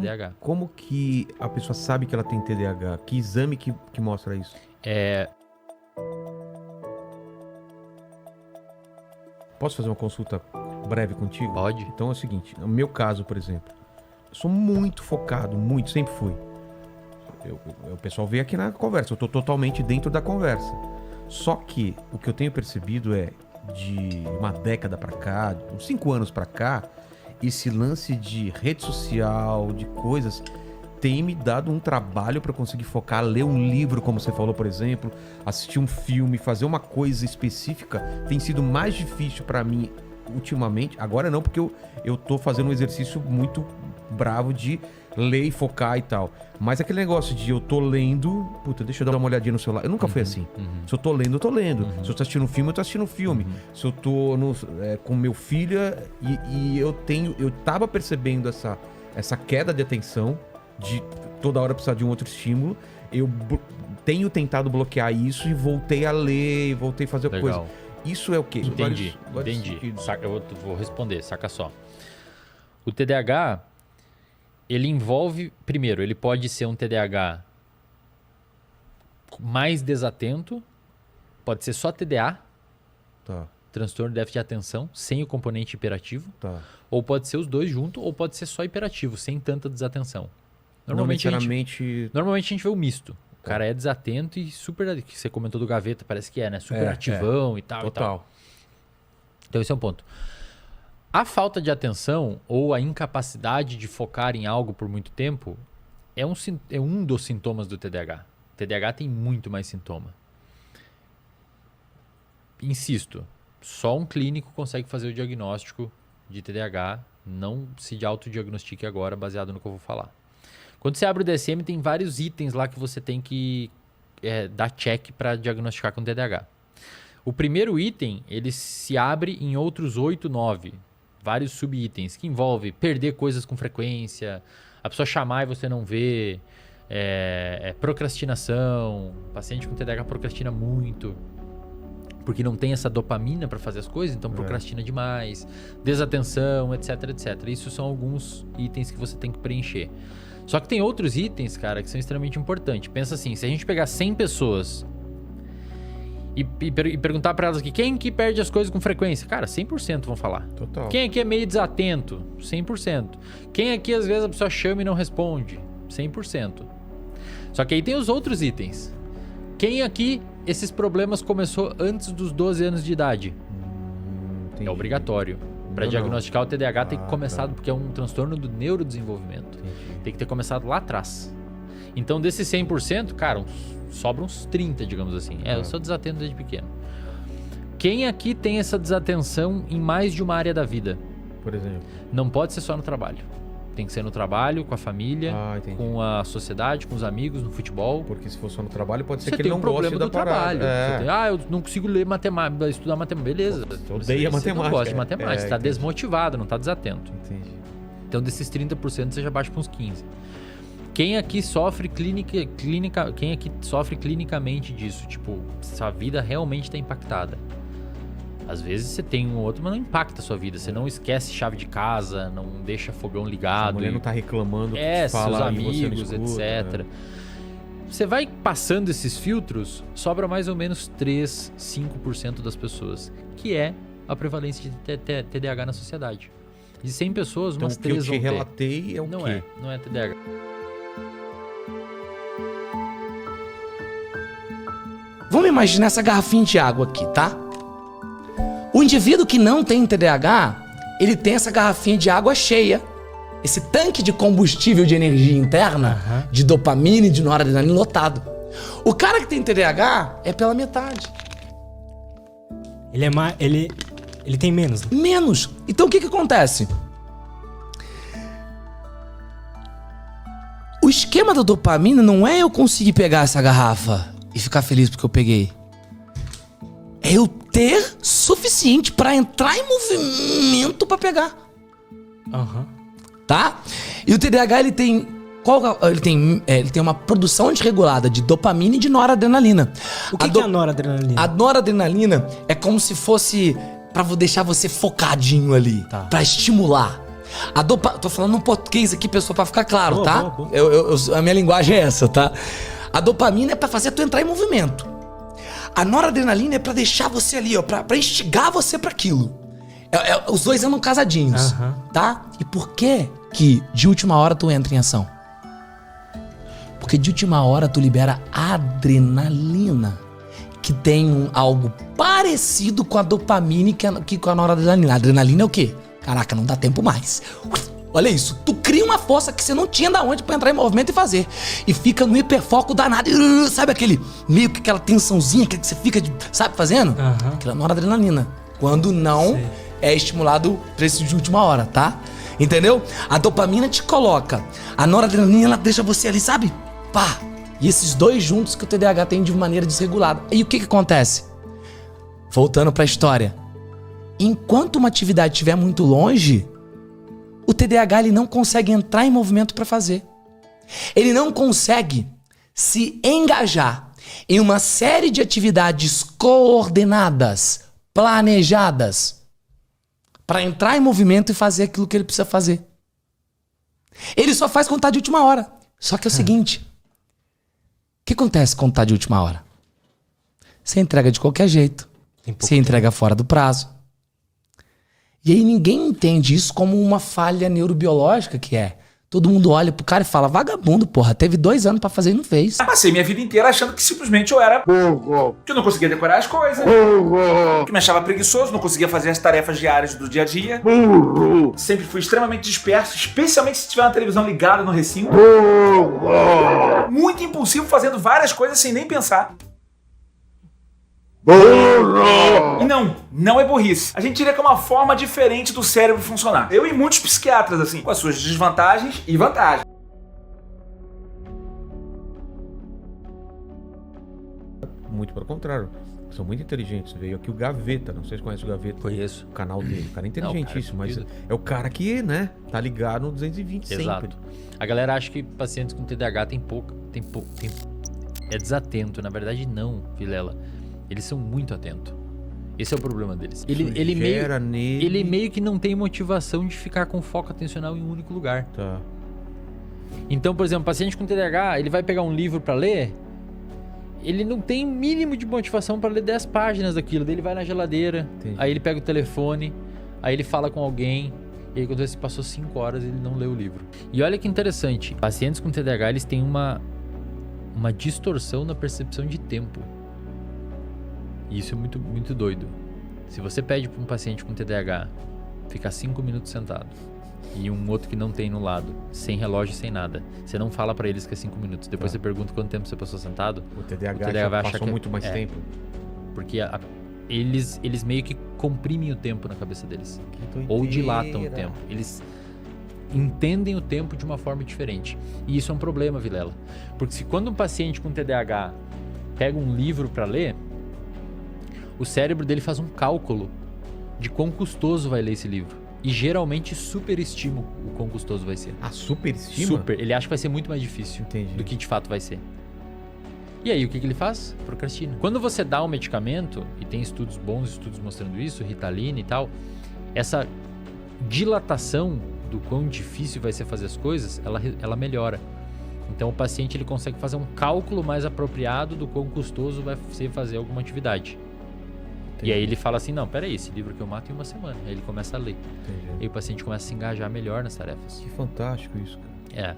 TDAH. Como que a pessoa sabe que ela tem TDAH? Que exame que mostra isso? Posso fazer uma consulta breve contigo? Pode. Então é o seguinte, no meu caso, por exemplo, eu sou muito focado, sempre fui. O pessoal veio aqui na conversa, eu tô totalmente dentro da conversa. Só que o que eu tenho percebido é, de uma década pra cá, uns 5 anos pra cá, esse lance de rede social, de coisas, tem me dado um trabalho pra conseguir focar, ler um livro, como você falou, por exemplo, assistir um filme, fazer uma coisa específica, tem sido mais difícil pra mim ultimamente. Agora não, porque eu tô fazendo um exercício muito bravo de ler e focar e tal. Mas aquele negócio de eu tô lendo, puta, deixa eu dar uma olhadinha no celular. Eu nunca fui assim. Se eu tô lendo, eu tô lendo. Se eu tô assistindo um filme, eu tô assistindo um filme. Se eu tô com meu filho e eu tava percebendo essa queda de atenção, de toda hora precisar de um outro estímulo. Eu tenho tentado bloquear isso e voltei a ler, voltei a fazer coisa. Isso é o quê? Entendi. Eu vou responder, saca só. O TDAH, ele envolve... Primeiro, ele pode ser um TDAH mais desatento, pode ser só TDA, transtorno de déficit de atenção, sem o componente hiperativo, ou pode ser os dois juntos, ou pode ser só hiperativo, sem tanta desatenção. Normalmente a gente vê o misto. O cara é desatento e super... Que você comentou do Gaveta, parece que né? Super ativão e tal. Total. Então esse é um ponto. A falta de atenção ou a incapacidade de focar em algo por muito tempo é um dos sintomas do TDAH. O TDAH tem muito mais sintoma. Insisto, só um clínico consegue fazer o diagnóstico de TDAH. Não se autodiagnostique agora baseado no que eu vou falar. Quando você abre o DSM, tem vários itens lá que você tem que dar check para diagnosticar com TDAH. O primeiro item, ele se abre em outros 8, 9, vários subitens, que envolve perder coisas com frequência, a pessoa chamar e você não ver, procrastinação, o paciente com TDAH procrastina muito, porque não tem essa dopamina para fazer as coisas, então procrastina demais, desatenção, etc, etc. Isso são alguns itens que você tem que preencher. Só que tem outros itens, cara, que são extremamente importantes. Pensa assim, se a gente pegar 100 pessoas e perguntar pra elas aqui, quem que perde as coisas com frequência? Cara, 100% vão falar. Total. Quem aqui é meio desatento? 100%. Quem aqui às vezes a pessoa chama e não responde? 100%. Só que aí tem os outros itens. Quem aqui esses problemas começou antes dos 12 anos de idade? É obrigatório. Para diagnosticar o TDAH tem que começar, porque é um transtorno do neurodesenvolvimento. Tem que ter começado lá atrás. Então desses 100%, cara, sobram uns 30, digamos assim. Eu sou desatento desde pequeno. Quem aqui tem essa desatenção em mais de uma área da vida? Por exemplo? Não pode ser só no trabalho. Tem que ser no trabalho, com a família, com a sociedade, com os amigos, no futebol. Porque se for só no trabalho, pode ser você que ele não goste da trabalho. Eu não consigo ler matemática, estudar matemática. Beleza. Você odeia matemática. Você não gosta de matemática, você está desmotivado, não está desatento. Entendi. Então desses 30% você já baixa para uns 15%. Quem aqui sofre clinicamente disso? Tipo, sua vida realmente está impactada. Às vezes você tem um outro, mas não impacta a sua vida. Você não esquece chave de casa, não deixa fogão ligado. A mulher não tá reclamando, seus amigos, você não escuta, etc. Você vai passando esses filtros, sobra mais ou menos 3, 5% das pessoas, que é a prevalência de TDAH na sociedade. De 100 pessoas, umas 3 vão ter. O que eu te relatei é o quê? Não é TDAH. Vamos imaginar essa garrafinha de água aqui, tá? O indivíduo que não tem TDAH, ele tem essa garrafinha de água cheia, esse tanque de combustível de energia interna, de dopamina e de noradrenalina lotado. O cara que tem TDAH é pela metade. Ele tem menos. Menos. Então o que acontece? O esquema da dopamina não é eu conseguir pegar essa garrafa e ficar feliz porque eu peguei. É eu ter suficiente pra entrar em movimento pra pegar. Tá? E o TDAH, ele tem uma produção desregulada de dopamina e de noradrenalina. O que é a noradrenalina? A noradrenalina é como se fosse pra deixar você focadinho ali, pra estimular. Tô falando um português aqui, pessoal, pra ficar claro, Boa, tá? boa. A minha linguagem é essa, tá? A dopamina é pra fazer tu entrar em movimento. A noradrenalina é pra deixar você ali, ó, pra instigar você pra aquilo. Os dois andam casadinhos, tá? E por que de última hora tu entra em ação? Porque de última hora tu libera adrenalina, que tem algo parecido com a dopamina que com a noradrenalina. A adrenalina é o quê? Caraca, não dá tempo mais. Olha isso, tu cria uma força que você não tinha da onde pra entrar em movimento e fazer. E fica no hiperfoco danado. Sabe aquele, meio que aquela tensãozinha que você fica, sabe, fazendo? Aquela noradrenalina. Quando não é estimulado pra esse de última hora, tá? Entendeu? A dopamina te coloca. A noradrenalina, ela deixa você ali, sabe? Pá! E esses dois juntos que o TDAH tem de maneira desregulada. E o que acontece? Voltando pra história. Enquanto uma atividade estiver muito longe, o TDAH ele não consegue entrar em movimento para fazer. Ele não consegue se engajar em uma série de atividades coordenadas, planejadas, para entrar em movimento e fazer aquilo que ele precisa fazer. Ele só faz quando tá de última hora. Só que é o seguinte, o que acontece quando tá de última hora? Você entrega de qualquer jeito. Você entrega fora do prazo. E aí ninguém entende isso como uma falha neurobiológica que é. Todo mundo olha pro cara e fala, vagabundo, porra, teve 2 anos pra fazer e não fez. Eu passei minha vida inteira achando que simplesmente eu era burro, que eu não conseguia decorar as coisas, que me achava preguiçoso, não conseguia fazer as tarefas diárias do dia a dia. Sempre fui extremamente disperso, especialmente se tiver uma televisão ligada no recinto. Muito impulsivo, fazendo várias coisas sem nem pensar. Burro! E não é burrice. A gente diria que é uma forma diferente do cérebro funcionar. Eu e muitos psiquiatras, assim, com as suas desvantagens e vantagens. Muito pelo contrário. São muito inteligentes. Veio aqui o Gaveta, não sei se conhece o Gaveta. Conheço. O canal dele. O cara é inteligentíssimo, Não, cara, mas é o cara que, né, tá ligado no 220 Exato. sempre. A galera acha que pacientes com TDAH é desatento. Na verdade, não, Vilela. Eles são muito atentos. Esse é o problema deles. Ele meio que não tem motivação de ficar com foco atencional em um único lugar. Tá. Então, por exemplo, paciente com TDAH, ele vai pegar um livro pra ler, ele não tem o mínimo de motivação pra ler 10 páginas daquilo. Daí ele vai na geladeira, Entendi. aí ele pega o telefone, aí ele fala com alguém, e aí quando ele passou 5 horas ele não leu o livro. E olha que interessante, pacientes com TDAH, eles têm uma distorção na percepção de tempo. E isso é muito, muito doido. Se você pede para um paciente com TDAH ficar 5 minutos sentado e um outro que não tem no lado, sem relógio, sem nada, você não fala para eles que é 5 minutos. Depois você pergunta quanto tempo você passou sentado. O TDAH já vai achar passou que muito mais tempo. Porque eles meio que comprimem o tempo na cabeça deles. Ou dilatam o tempo. Eles entendem o tempo de uma forma diferente. E isso é um problema, Vilela. Porque se quando um paciente com TDAH pega um livro para ler, o cérebro dele faz um cálculo de quão custoso vai ler esse livro. E geralmente superestima o quão custoso vai ser. Ah, superestima? Super. Ele acha que vai ser muito mais difícil. Entendi. Do que de fato vai ser. E aí, o que ele faz? Procrastina. Quando você dá um medicamento, e tem estudos bons, estudos mostrando isso, Ritalina e tal, essa dilatação do quão difícil vai ser fazer as coisas, ela melhora. Então o paciente ele consegue fazer um cálculo mais apropriado do quão custoso vai ser fazer alguma atividade. Entendi. E aí ele fala assim, não, peraí, esse livro que eu mato em 1 semana. Aí ele começa a ler. Entendi. E aí o paciente começa a se engajar melhor nas tarefas. Que fantástico isso, cara. É.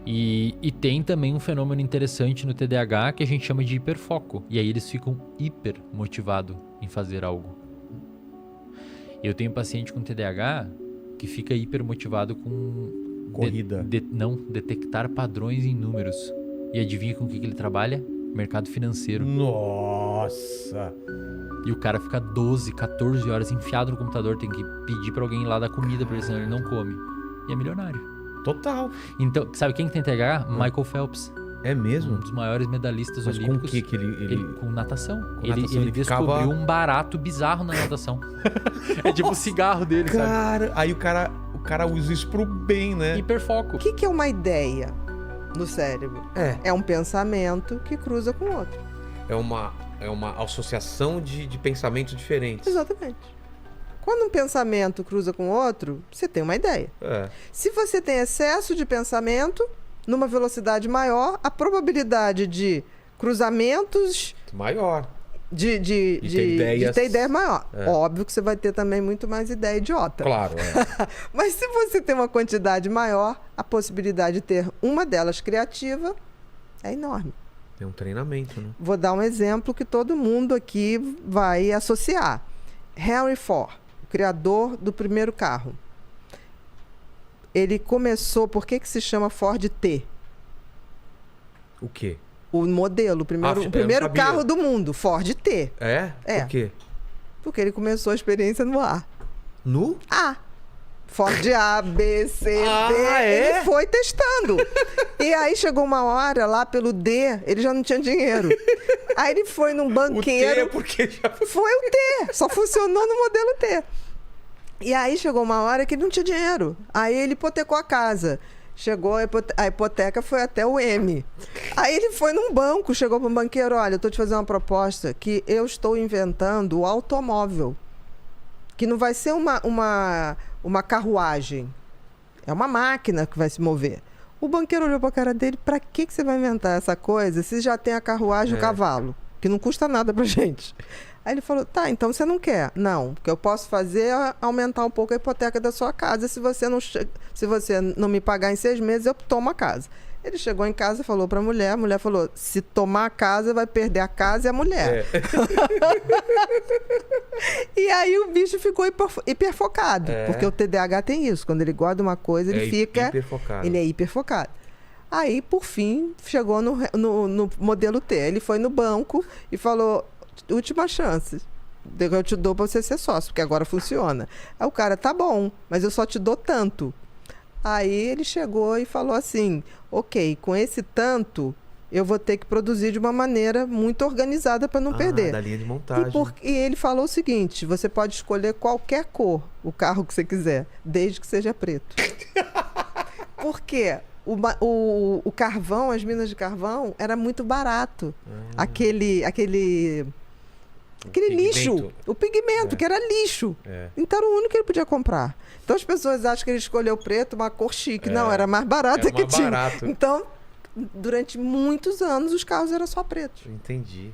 E tem também um fenômeno interessante no TDAH que a gente chama de hiperfoco. E aí eles ficam hiper motivados em fazer algo. Eu tenho paciente com TDAH que fica hiper motivado com... Corrida. Não, detectar padrões em números. E adivinha com o que ele trabalha? Mercado financeiro. Nossa! E o cara fica 12, 14 horas enfiado no computador, tem que pedir pra alguém ir lá dar comida pra ele, senão ele não come. E é milionário. Total. Então, sabe quem que tem TDAH? Michael Phelps. É mesmo? Um dos maiores medalhistas Mas olímpicos. com o que ele... Com natação. Com Ele natação, ele descobriu ficava... um barato bizarro na natação. É tipo o cigarro dele, sabe? Cara, aí o cara usa isso pro bem, né? Hiperfoco. O que é uma ideia no cérebro? É um pensamento que cruza com o outro. É uma associação de pensamentos diferentes. Exatamente. Quando um pensamento cruza com outro, você tem uma ideia. Se você tem excesso de pensamento, numa velocidade maior, a probabilidade de cruzamentos... Maior. De ter ideia maior. Óbvio que você vai ter também muito mais ideia idiota. Claro, Mas se você tem uma quantidade maior, a possibilidade de ter uma delas criativa é enorme. É um treinamento, né? Vou dar um exemplo que todo mundo aqui vai associar. Henry Ford, o criador do primeiro carro. Ele começou... Por que se chama Ford T? O quê? O modelo, o primeiro carro do mundo, Ford T. É? Por quê? Porque ele começou a experiência no A. No? A. Ford A, B, C, D. É? Ele foi testando. E aí chegou uma hora, lá pelo D, ele já não tinha dinheiro. Aí ele foi num banqueiro. O T é porque já... Foi o T. Só funcionou no modelo T. E aí chegou uma hora que ele não tinha dinheiro. Aí ele hipotecou a casa. Chegou, a hipoteca foi até o M. Aí ele foi num banco, chegou para um banqueiro: olha, eu estou te fazendo uma proposta que eu estou inventando o automóvel. Que não vai ser uma carruagem. É uma máquina que vai se mover. O banqueiro olhou para a cara dele: para que você vai inventar essa coisa se já tem a carruagem e o cavalo? Que não custa nada pra gente. Aí ele falou: tá, então você não quer? Não, o que eu posso fazer é aumentar um pouco a hipoteca da sua casa. Se você não me pagar em 6 meses, eu tomo a casa. Ele chegou em casa e falou pra mulher. A mulher falou: se tomar a casa, vai perder a casa e a mulher. E aí o bicho ficou hiperfocado. Porque o TDAH tem isso. Quando ele guarda uma coisa, ele fica... hiperfocado. Ele é hiperfocado. Aí, por fim, chegou no modelo T. Ele foi no banco e falou: última chance. Eu te dou pra você ser sócio, porque agora funciona. Aí o cara: tá bom, mas eu só te dou tanto. Aí ele chegou e falou assim: ok, com esse tanto, eu vou ter que produzir de uma maneira muito organizada para não perder. Da linha de montagem. E ele falou o seguinte: você pode escolher qualquer cor, o carro que você quiser, desde que seja preto. Por quê? O carvão, as minas de carvão, era muito barato. Aquele lixo, o pigmento, que era lixo. Então era o único que ele podia comprar. Então as pessoas acham que ele escolheu preto, uma cor chique. Não, era mais barata que tinha. Barato. Então, durante muitos anos, os carros eram só pretos. Entendi.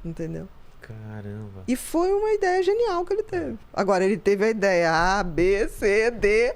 Entendeu? Caramba. E foi uma ideia genial que ele teve. Agora, ele teve a ideia A, B, C, D.